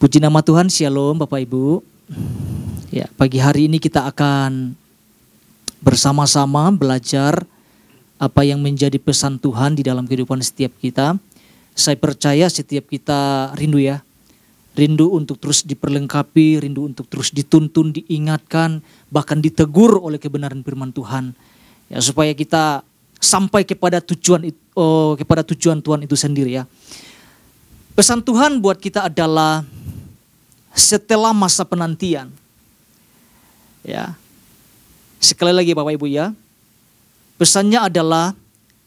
Puji nama Tuhan, Shalom Bapak Ibu. Ya, pagi hari ini kita akan bersama-sama belajar apa yang menjadi pesan Tuhan di dalam kehidupan setiap kita. Saya percaya setiap kita rindu ya. Rindu untuk terus diperlengkapi, rindu untuk terus dituntun, diingatkan, bahkan ditegur oleh kebenaran firman Tuhan. Ya, supaya kita sampai kepada tujuan Tuhan itu sendiri ya. Pesan Tuhan buat kita adalah setelah masa penantian. Ya. Sekali lagi Bapak Ibu ya. Pesannya adalah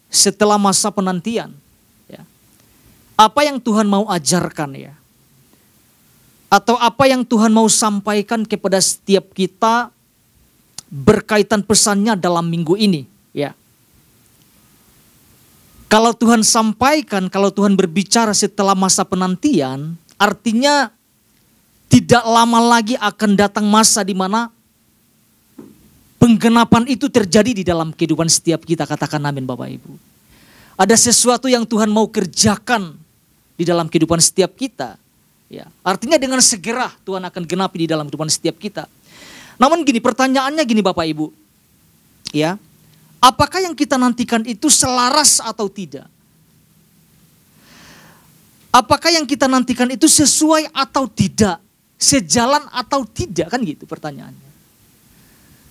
setelah masa penantian. Ya. Apa yang Tuhan mau ajarkan ya. Atau apa yang Tuhan mau sampaikan kepada setiap kita berkaitan pesannya dalam minggu ini ya. Kalau Tuhan sampaikan, kalau Tuhan berbicara setelah masa penantian, artinya tidak lama lagi akan datang masa di mana penggenapan itu terjadi di dalam kehidupan setiap kita. Katakan amin Bapak Ibu. Ada sesuatu yang Tuhan mau kerjakan di dalam kehidupan setiap kita. Ya, artinya dengan segera Tuhan akan genapi di dalam kehidupan setiap kita. Namun gini, pertanyaannya gini Bapak Ibu. Ya, apakah yang kita nantikan itu selaras atau tidak? Apakah yang kita nantikan itu sesuai atau tidak? Sejalan atau tidak, kan gitu pertanyaannya.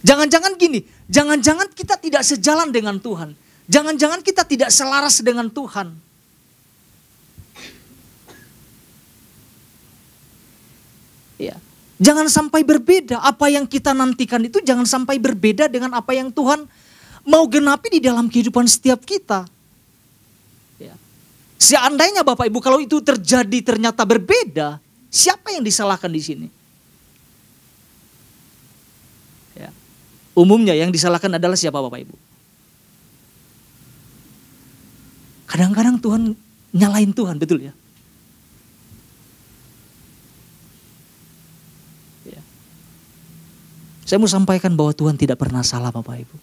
Jangan-jangan gini, jangan-jangan kita tidak sejalan dengan Tuhan. Jangan-jangan kita tidak selaras dengan Tuhan. Ya, jangan sampai berbeda. Apa yang kita nantikan itu jangan sampai berbeda dengan apa yang Tuhan mau genapi di dalam kehidupan setiap kita. Ya. Seandainya Bapak Ibu kalau itu terjadi ternyata berbeda, siapa yang disalahkan di sini? Ya. Umumnya yang disalahkan adalah siapa Bapak Ibu? Kadang-kadang Tuhan nyalain Tuhan, betul ya? Ya. Saya mau sampaikan bahwa Tuhan tidak pernah salah Bapak Ibu.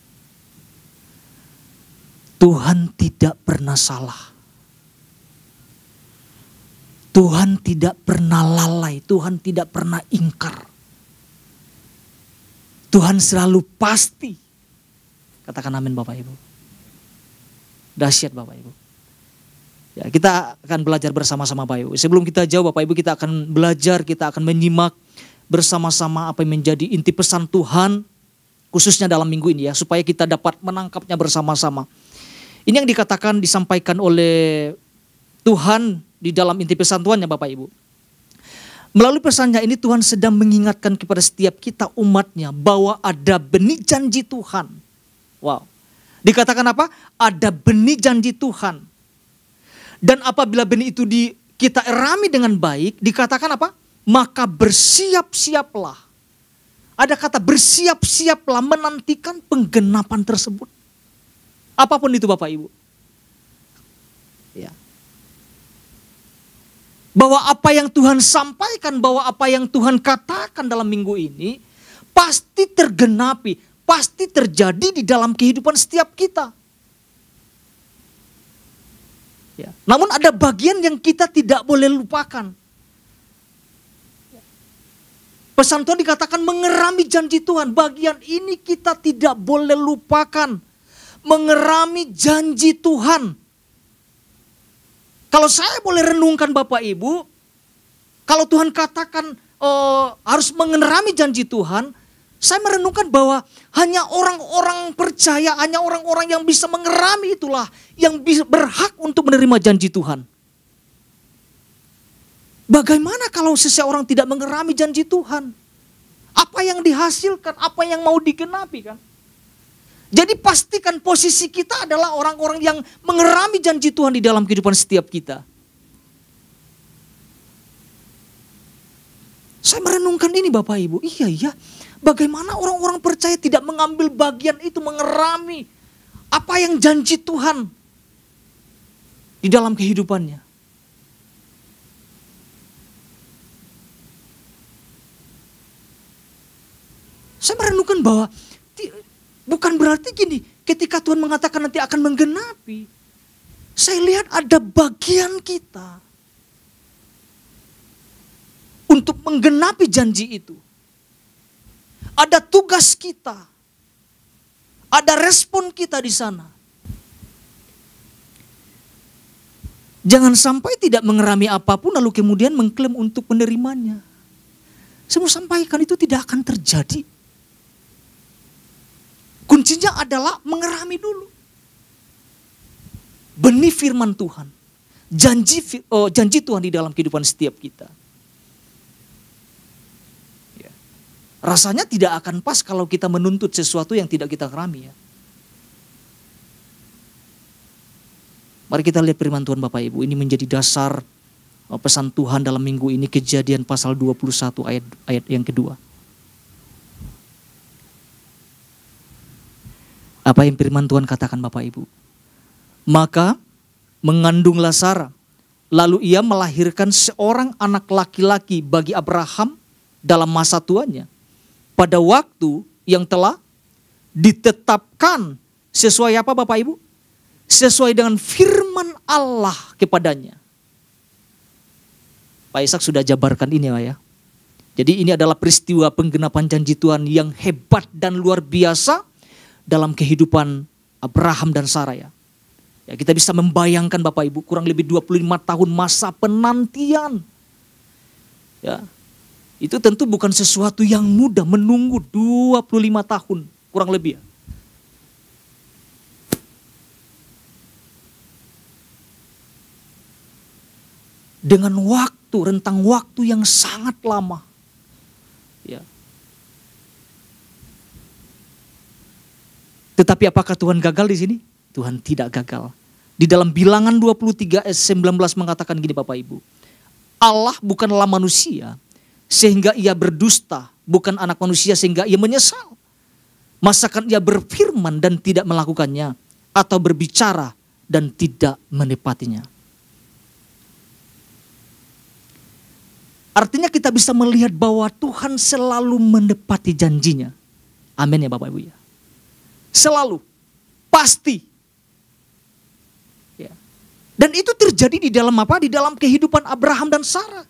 Tuhan tidak pernah salah. Tuhan tidak pernah lalai, Tuhan tidak pernah ingkar. Tuhan selalu pasti. Katakan amin Bapak Ibu. Dahsyat Bapak Ibu. Ya, kita akan belajar bersama-sama Bapak Ibu. Sebelum kita jauh Bapak Ibu, kita akan belajar, kita akan menyimak bersama-sama apa yang menjadi inti pesan Tuhan. Khususnya dalam minggu ini ya, supaya kita dapat menangkapnya bersama-sama. Ini yang dikatakan, disampaikan oleh Tuhan di dalam inti pesan Tuhan ya Bapak Ibu. Melalui pesannya ini Tuhan sedang mengingatkan kepada setiap kita umatnya bahwa ada benih janji Tuhan. Wow. Dikatakan apa? Ada benih janji Tuhan. Dan apabila benih itu kita erami dengan baik, dikatakan apa? Maka bersiap-siaplah. Ada kata bersiap-siaplah menantikan penggenapan tersebut. Apapun itu Bapak Ibu. Ya. Bahwa apa yang Tuhan sampaikan, bahwa apa yang Tuhan katakan dalam minggu ini pasti tergenapi, pasti terjadi di dalam kehidupan setiap kita. Ya. Namun ada bagian yang kita tidak boleh lupakan. Pesan Tuhan dikatakan mengerami janji Tuhan. Bagian ini kita tidak boleh lupakan. Mengerami janji Tuhan. Kalau saya boleh renungkan Bapak Ibu, kalau Tuhan katakan harus mengerami janji Tuhan, saya merenungkan bahwa hanya orang-orang percaya, hanya orang-orang yang bisa mengerami itulah yang berhak untuk menerima janji Tuhan. Bagaimana kalau seseorang tidak mengerami janji Tuhan? Apa yang dihasilkan, apa yang mau digenapi kan? Jadi pastikan posisi kita adalah orang-orang yang mengerami janji Tuhan di dalam kehidupan setiap kita. Saya merenungkan ini Bapak Ibu. Iya. Bagaimana orang-orang percaya tidak mengambil bagian itu, mengerami apa yang janji Tuhan di dalam kehidupannya. Saya merenungkan bahwa bukan berarti gini, ketika Tuhan mengatakan nanti akan menggenapi, saya lihat ada bagian kita untuk menggenapi janji itu. Ada tugas kita. Ada respon kita di sana. Jangan sampai tidak mengerami apapun lalu kemudian mengklaim untuk menerimanya. Saya mau sampaikan itu tidak akan terjadi. Kuncinya adalah mengerami dulu. Benih firman Tuhan. Janji Tuhan di dalam kehidupan setiap kita. Ya. Rasanya tidak akan pas kalau kita menuntut sesuatu yang tidak kita kerami ya. Mari kita lihat firman Tuhan Bapak Ibu. Ini menjadi dasar pesan Tuhan dalam minggu ini. Kejadian pasal 21 ayat yang kedua. Apa yang firman Tuhan katakan Bapak Ibu? Maka mengandunglah Sarah. Lalu ia melahirkan seorang anak laki-laki bagi Abraham dalam masa tuanya. Pada waktu yang telah ditetapkan sesuai apa Bapak Ibu? Sesuai dengan firman Allah kepadanya. Pak Ishak sudah jabarkan ini ya. Jadi ini adalah peristiwa penggenapan janji Tuhan yang hebat dan luar biasa dalam kehidupan Abraham dan Sarah ya. Ya, kita bisa membayangkan Bapak Ibu kurang lebih 25 tahun masa penantian. Ya. Itu tentu bukan sesuatu yang mudah menunggu 25 tahun kurang lebih ya. Dengan rentang waktu yang sangat lama. Ya. Tetapi apakah Tuhan gagal di sini? Tuhan tidak gagal. Di dalam Bilangan 23 ayat 19 mengatakan gini Bapak Ibu. Allah bukanlah manusia sehingga ia berdusta, bukan anak manusia sehingga ia menyesal. Masakan ia berfirman dan tidak melakukannya, atau berbicara dan tidak menepatinya. Artinya kita bisa melihat bahwa Tuhan selalu menepati janjinya. Amin ya Bapak Ibu ya. Selalu. Pasti. Ya. Dan itu terjadi di dalam apa? Di dalam kehidupan Abraham dan Sarah.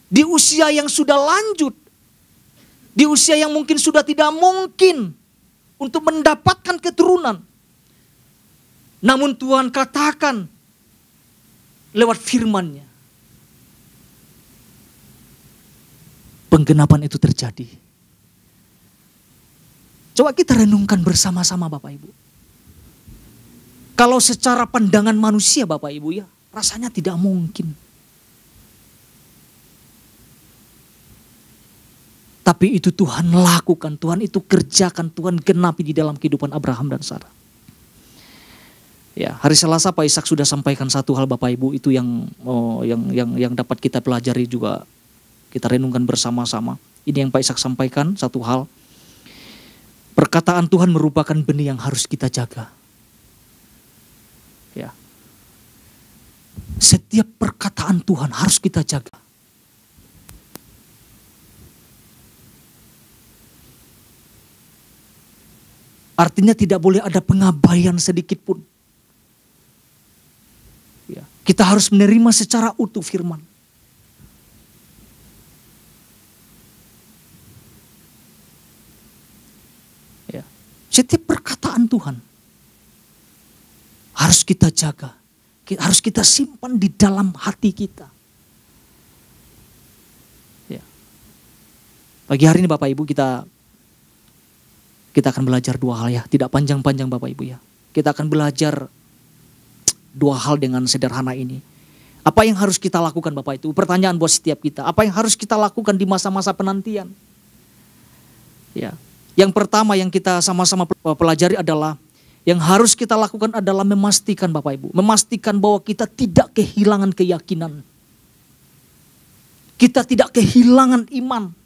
Di usia yang sudah lanjut. Di usia yang mungkin sudah tidak mungkin untuk mendapatkan keturunan. Namun Tuhan katakan lewat firman-Nya. Penggenapan itu terjadi. Coba kita renungkan bersama-sama Bapak Ibu. Kalau secara pandangan manusia Bapak Ibu ya, rasanya tidak mungkin. Tapi itu Tuhan lakukan, Tuhan itu kerjakan, Tuhan genapi di dalam kehidupan Abraham dan Sarah. Ya, hari Selasa Pak Ishak sudah sampaikan satu hal Bapak Ibu itu yang dapat kita pelajari juga. Kita renungkan bersama-sama. Ini yang Pak Ishak sampaikan, satu hal. Perkataan Tuhan merupakan benih yang harus kita jaga. Ya. Setiap perkataan Tuhan harus kita jaga. Artinya tidak boleh ada pengabaian sedikit pun. Ya. Kita harus menerima secara utuh firman. Setiap perkataan Tuhan harus kita jaga, harus kita simpan di dalam hati kita. Ya. Pagi hari ini Bapak Ibu kita akan belajar dua hal ya, tidak panjang-panjang Bapak Ibu ya. Kita akan belajar dua hal dengan sederhana ini. Apa yang harus kita lakukan Bapak itu? Pertanyaan buat setiap kita. Apa yang harus kita lakukan di masa-masa penantian? Ya. Yang pertama yang kita sama-sama pelajari adalah yang harus kita lakukan adalah memastikan Bapak Ibu. Memastikan bahwa kita tidak kehilangan keyakinan. Kita tidak kehilangan iman.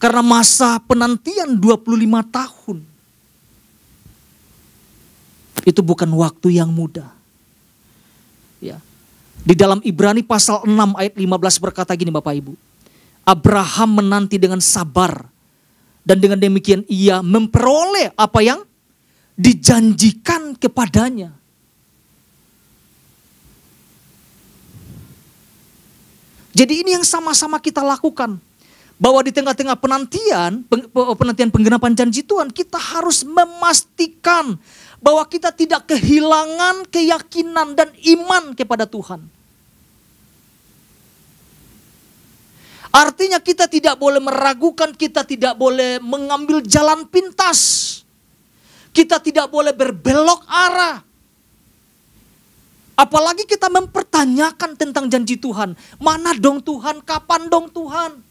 Karena masa penantian 25 tahun. Itu bukan waktu yang mudah. Ya. Di dalam Ibrani pasal 6 ayat 15 berkata gini Bapak Ibu. Abraham menanti dengan sabar. Dan dengan demikian ia memperoleh apa yang dijanjikan kepadanya. Jadi ini yang sama-sama kita lakukan. Bahwa di tengah-tengah penantian penggenapan janji Tuhan, kita harus memastikan bahwa kita tidak kehilangan keyakinan dan iman kepada Tuhan. Artinya kita tidak boleh meragukan, kita tidak boleh mengambil jalan pintas. Kita tidak boleh berbelok arah. Apalagi kita mempertanyakan tentang janji Tuhan. Mana dong Tuhan? Kapan dong Tuhan?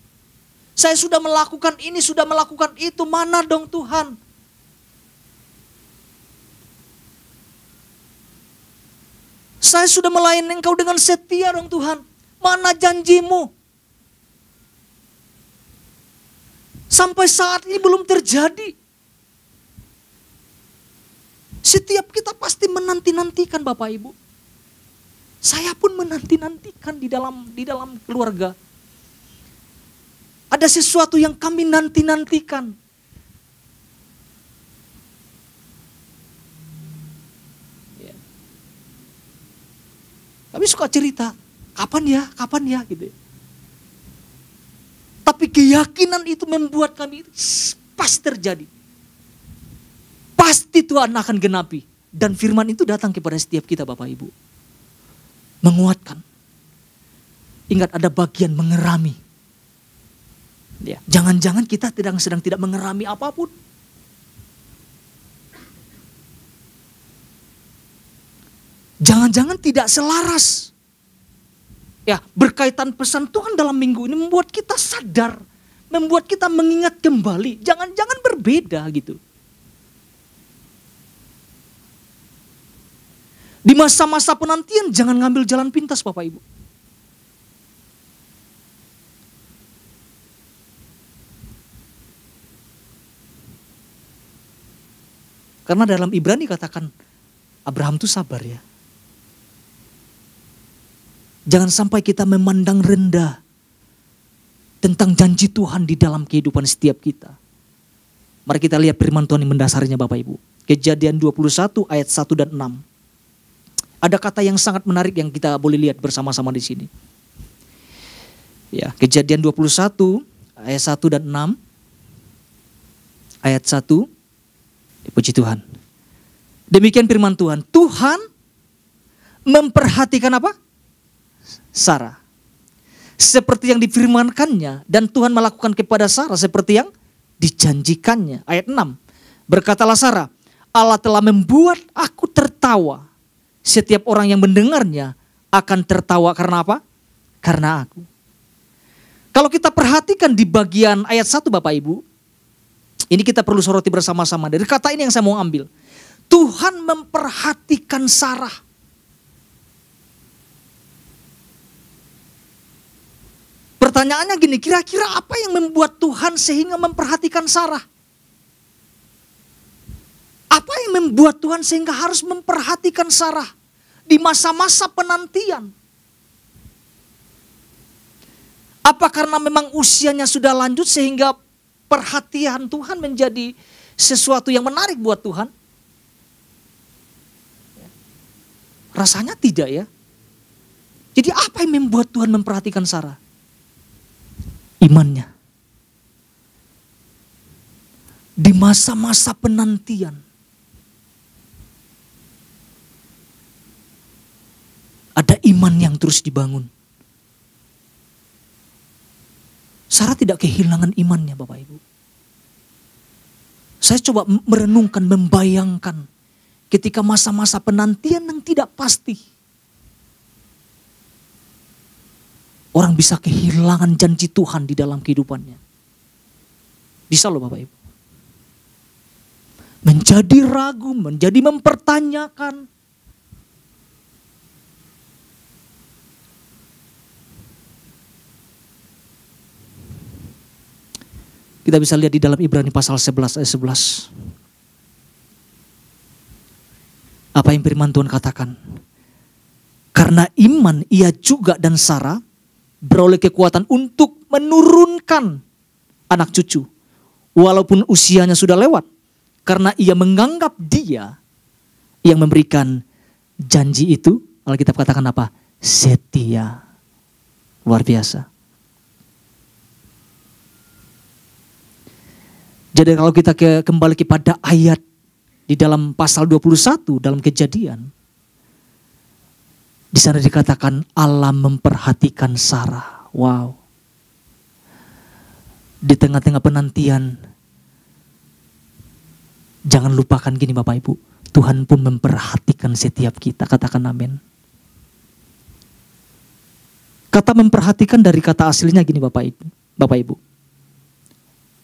Saya sudah melakukan ini, sudah melakukan itu. Mana dong Tuhan? Saya sudah melayani Engkau dengan setia dong Tuhan. Mana janjimu? Sampai saat ini belum terjadi. Setiap kita pasti menanti-nantikan Bapak Ibu. Saya pun menanti-nantikan di dalam keluarga. Ada sesuatu yang kami nanti-nantikan. Ya. Kami suka cerita, kapan ya gitu. Tapi keyakinan itu membuat kami pasti terjadi. Pasti Tuhan akan genapi. Dan firman itu datang kepada setiap kita Bapak Ibu. Menguatkan. Ingat ada bagian mengerami. Ya, jangan-jangan kita sedang tidak mengerami apapun. Jangan-jangan tidak selaras. Ya, berkaitan pesan Tuhan dalam minggu ini membuat kita sadar, membuat kita mengingat kembali. Jangan-jangan berbeda gitu. Di masa-masa penantian jangan ngambil jalan pintas Bapak Ibu. Karena dalam Ibrani katakan Abraham itu sabar ya. Jangan sampai kita memandang rendah tentang janji Tuhan di dalam kehidupan setiap kita. Mari kita lihat firman Tuhan yang mendasarinya Bapak Ibu. Kejadian 21 ayat 1 dan 6. Ada kata yang sangat menarik yang kita boleh lihat bersama-sama di sini. Ya, Kejadian 21 ayat 1 dan 6. Ayat 1. Puji Tuhan. Demikian firman Tuhan. Tuhan memperhatikan apa? Sarah. Seperti yang difirmankannya. Dan Tuhan melakukan kepada Sarah seperti yang dijanjikannya. Ayat 6. Berkatalah Sarah, Allah telah membuat aku tertawa. Setiap orang yang mendengarnya akan tertawa karena apa? Karena aku. Kalau kita perhatikan di bagian ayat 1 Bapak Ibu. Ini kita perlu soroti bersama-sama. Dari kata ini yang saya mau ambil. Tuhan memperhatikan Sarah. Pertanyaannya gini, kira-kira apa yang membuat Tuhan sehingga memperhatikan Sarah? Apa yang membuat Tuhan sehingga harus memperhatikan Sarah di masa-masa penantian? Apa karena memang usianya sudah lanjut sehingga perhatian Tuhan menjadi sesuatu yang menarik buat Tuhan? Rasanya tidak ya. Jadi apa yang membuat Tuhan memperhatikan Sarah? Imannya. Di masa-masa penantian. Ada iman yang terus dibangun. Sarah tidak kehilangan imannya Bapak Ibu. Saya coba merenungkan, membayangkan. Ketika masa-masa penantian yang tidak pasti. Orang bisa kehilangan janji Tuhan di dalam kehidupannya. Bisa loh Bapak Ibu. Menjadi ragu, menjadi mempertanyakan. Kita bisa lihat di dalam Ibrani pasal 11 ayat 11. Apa yang firman Tuhan katakan? Karena iman ia juga dan Sarah beroleh kekuatan untuk menurunkan anak cucu. Walaupun usianya sudah lewat. Karena ia menganggap dia yang memberikan janji itu. Alkitab katakan apa? Setia. Luar biasa. Jadi kalau kita kembali kepada ayat di dalam pasal 21 dalam Kejadian, di sana dikatakan Allah memperhatikan Sarah. Wow. Di tengah-tengah penantian, jangan lupakan gini Bapak Ibu, Tuhan pun memperhatikan setiap kita. Katakan amin. Kata memperhatikan dari kata aslinya gini Bapak Ibu.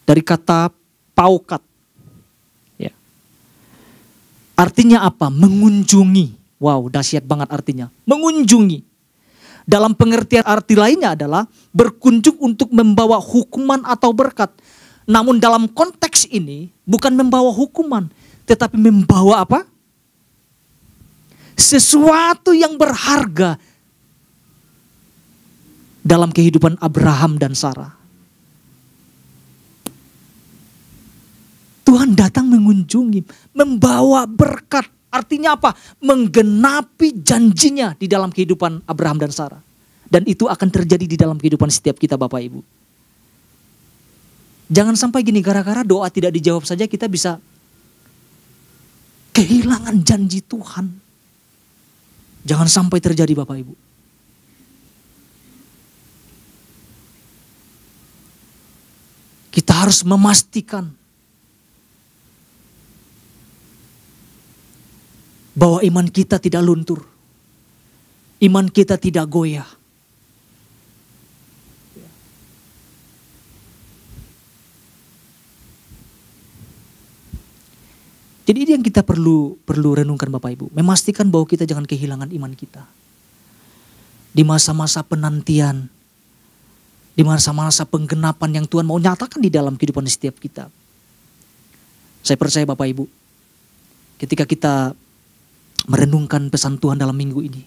Dari kata paukat. Ya. Artinya apa? Mengunjungi. Wow, dahsyat banget artinya. Mengunjungi. Dalam pengertian arti lainnya adalah berkunjung untuk membawa hukuman atau berkat. Namun dalam konteks ini bukan membawa hukuman, tetapi membawa apa? Sesuatu yang berharga dalam kehidupan Abraham dan Sarah. Tuhan datang mengunjungi, membawa berkat. Artinya apa? Menggenapi janjinya di dalam kehidupan Abraham dan Sarah. Dan itu akan terjadi di dalam kehidupan setiap kita Bapak Ibu. Jangan sampai gini, gara-gara doa tidak dijawab saja kita bisa kehilangan janji Tuhan. Jangan sampai terjadi Bapak Ibu. Kita harus memastikan bahwa iman kita tidak luntur. Iman kita tidak goyah. Jadi ini yang kita perlu renungkan Bapak Ibu. Memastikan bahwa kita jangan kehilangan iman kita. Di masa-masa penantian. Di masa-masa penggenapan yang Tuhan mau nyatakan di dalam kehidupan setiap kita. Saya percaya Bapak Ibu. Ketika kita merenungkan pesan Tuhan dalam minggu ini.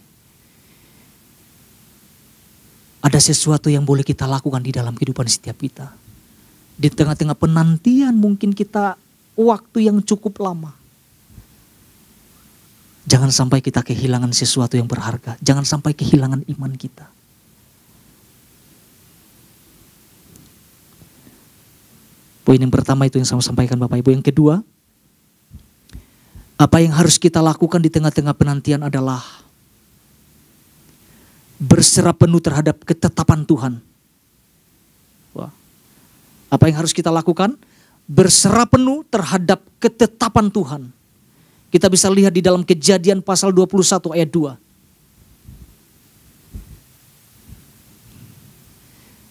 Ada sesuatu yang boleh kita lakukan di dalam kehidupan setiap kita. Di tengah-tengah penantian mungkin kita waktu yang cukup lama. Jangan sampai kita kehilangan sesuatu yang berharga. Jangan sampai kehilangan iman kita. Poin yang pertama itu yang saya sampaikan Bapak Ibu. Yang kedua, apa yang harus kita lakukan di tengah-tengah penantian adalah berserah penuh terhadap ketetapan Tuhan. Wah. Apa yang harus kita lakukan? Berserah penuh terhadap ketetapan Tuhan. Kita bisa lihat di dalam Kejadian pasal 21 ayat 2.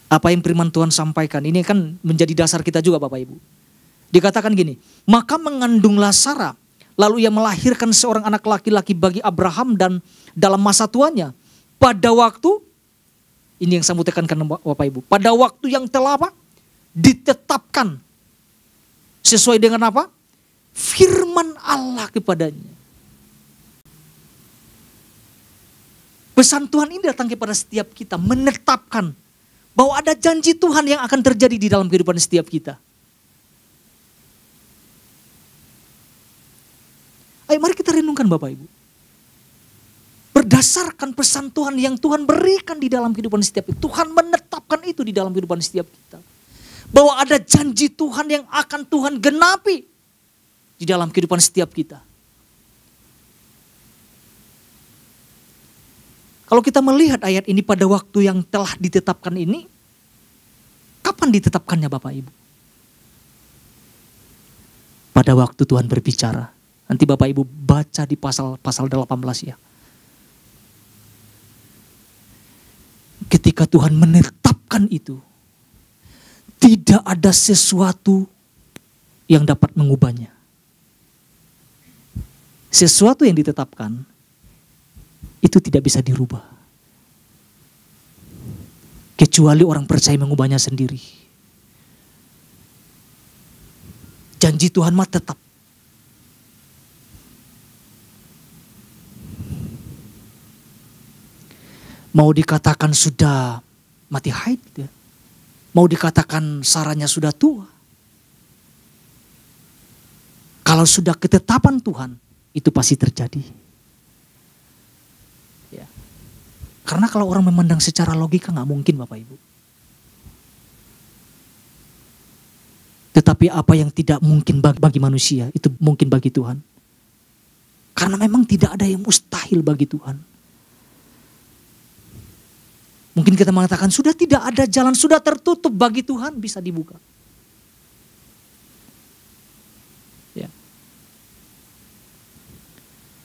Apa yang firman Tuhan sampaikan, ini kan menjadi dasar kita juga Bapak Ibu. Dikatakan gini, maka mengandunglah Sarah, lalu ia melahirkan seorang anak laki-laki bagi Abraham dan dalam masa tuanya. Pada waktu, ini yang saya mau tekankan Bapak Ibu. Pada waktu yang telah apa? Ditetapkan. Sesuai dengan apa? Firman Allah kepadanya. Pesan Tuhan ini datang kepada setiap kita. Menetapkan bahwa ada janji Tuhan yang akan terjadi di dalam kehidupan setiap kita. Ayo mari kita renungkan Bapak Ibu. Berdasarkan pesan Tuhan yang Tuhan berikan di dalam kehidupan setiap kita. Tuhan menetapkan itu di dalam kehidupan setiap kita. Bahwa ada janji Tuhan yang akan Tuhan genapi di dalam kehidupan setiap kita. Kalau kita melihat ayat ini pada waktu yang telah ditetapkan ini, kapan ditetapkannya Bapak Ibu? Pada waktu Tuhan berbicara. Nanti Bapak Ibu baca di pasal 18 ya. Ketika Tuhan menetapkan itu, tidak ada sesuatu yang dapat mengubahnya. Sesuatu yang ditetapkan, itu tidak bisa dirubah. Kecuali orang percaya mengubahnya sendiri. Janji Tuhan mah tetap. Mau dikatakan sudah mati haid, ya. Mau dikatakan saranya sudah tua. Kalau sudah ketetapan Tuhan, itu pasti terjadi. Ya. Karena kalau orang memandang secara logika nggak mungkin Bapak Ibu. Tetapi apa yang tidak mungkin bagi manusia, itu mungkin bagi Tuhan. Karena memang tidak ada yang mustahil bagi Tuhan. Mungkin kita mengatakan sudah tidak ada jalan, sudah tertutup, bagi Tuhan bisa dibuka. Ya.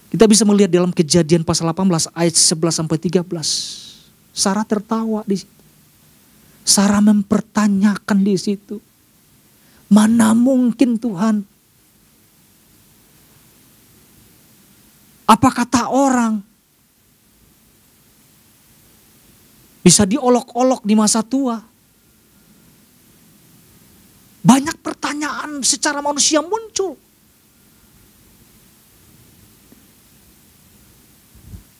Kita bisa melihat dalam Kejadian pasal 18 ayat 11 sampai 13. Sarah tertawa di situ. Sarah mempertanyakan di situ. Mana mungkin Tuhan? Apa kata orang? Bisa diolok-olok di masa tua. Banyak pertanyaan secara manusia muncul.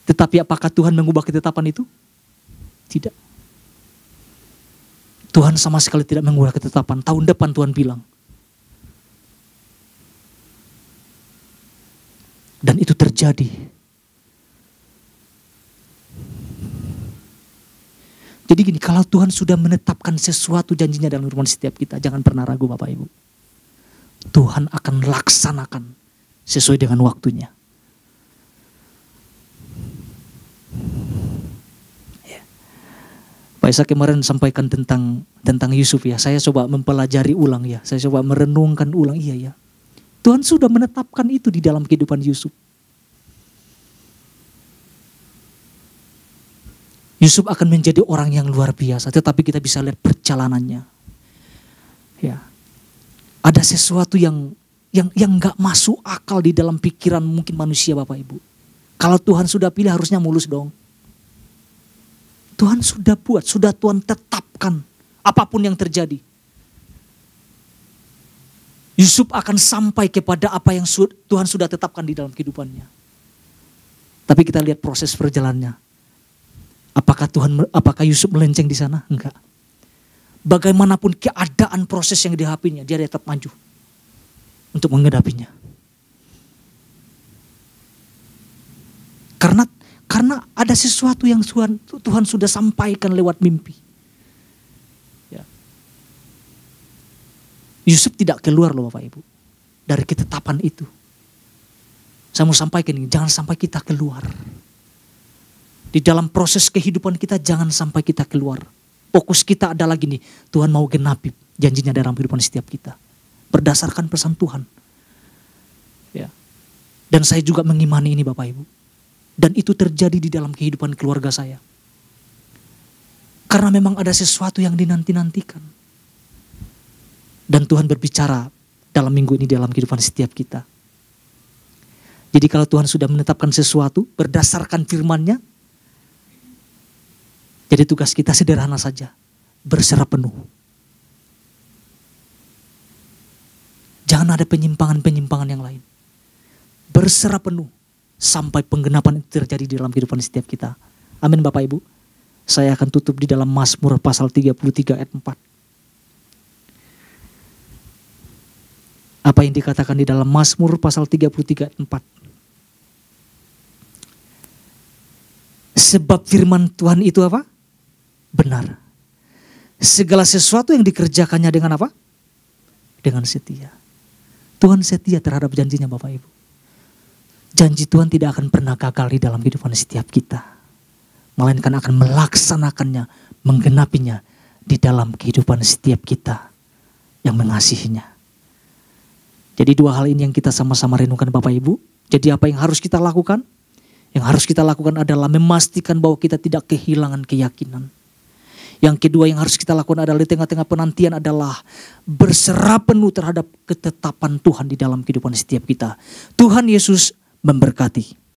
Tetapi apakah Tuhan mengubah ketetapan itu? Tidak. Tuhan sama sekali tidak mengubah ketetapan. Tahun depan Tuhan bilang. Dan itu terjadi. Jadi gini, kalau Tuhan sudah menetapkan sesuatu janjinya dalam kehidupan setiap kita, jangan pernah ragu Bapak Ibu. Tuhan akan laksanakan sesuai dengan waktunya. Ya. Pak Isa kemarin sampaikan tentang Yusuf ya. Saya coba mempelajari ulang ya. Saya coba merenungkan ulang, iya ya. Tuhan sudah menetapkan itu di dalam kehidupan Yusuf. Yusuf akan menjadi orang yang luar biasa, tetapi kita bisa lihat perjalanannya. Ya. Ada sesuatu yang enggak masuk akal di dalam pikiran mungkin manusia Bapak Ibu. Kalau Tuhan sudah pilih harusnya mulus dong. Tuhan sudah buat, sudah Tuhan tetapkan apapun yang terjadi. Yusuf akan sampai kepada apa yang Tuhan sudah tetapkan di dalam kehidupannya. Tapi kita lihat proses perjalanannya. Apakah Yusuf melenceng di sana? Enggak. Bagaimanapun keadaan proses yang dihadapinya, dia tetap maju untuk menghadapinya. Karena ada sesuatu yang Tuhan sudah sampaikan lewat mimpi. Ya. Yusuf tidak keluar loh Bapak Ibu dari ketetapan itu. Saya mau sampaikan ini, jangan sampai kita keluar. Di dalam proses kehidupan kita jangan sampai kita keluar. Fokus kita adalah gini, Tuhan mau genapi janjinya dalam kehidupan setiap kita. Berdasarkan pesan Tuhan. Ya. Dan saya juga mengimani ini Bapak Ibu. Dan itu terjadi di dalam kehidupan keluarga saya. Karena memang ada sesuatu yang dinanti-nantikan. Dan Tuhan berbicara dalam minggu ini dalam kehidupan setiap kita. Jadi kalau Tuhan sudah menetapkan sesuatu berdasarkan firman-Nya, jadi tugas kita sederhana saja, berserah penuh. Jangan ada penyimpangan-penyimpangan yang lain. Berserah penuh sampai penggenapan itu terjadi di dalam kehidupan setiap kita. Amin Bapak Ibu. Saya akan tutup di dalam Mazmur pasal 33 ayat 4. Apa yang dikatakan di dalam Mazmur pasal 33 ayat 4? Sebab firman Tuhan itu apa? Benar. Segala sesuatu yang dikerjakannya dengan apa? Dengan setia. Tuhan setia terhadap janjinya Bapak Ibu. Janji Tuhan tidak akan pernah gagal di dalam kehidupan setiap kita. Melainkan akan melaksanakannya, menggenapinya di dalam kehidupan setiap kita yang mengasihinya. Jadi dua hal ini yang kita sama-sama renungkan Bapak Ibu. Jadi apa yang harus kita lakukan? Yang harus kita lakukan adalah memastikan bahwa kita tidak kehilangan keyakinan. Yang kedua yang harus kita lakukan adalah di tengah-tengah penantian adalah berserah penuh terhadap ketetapan Tuhan di dalam kehidupan setiap kita. Tuhan Yesus memberkati.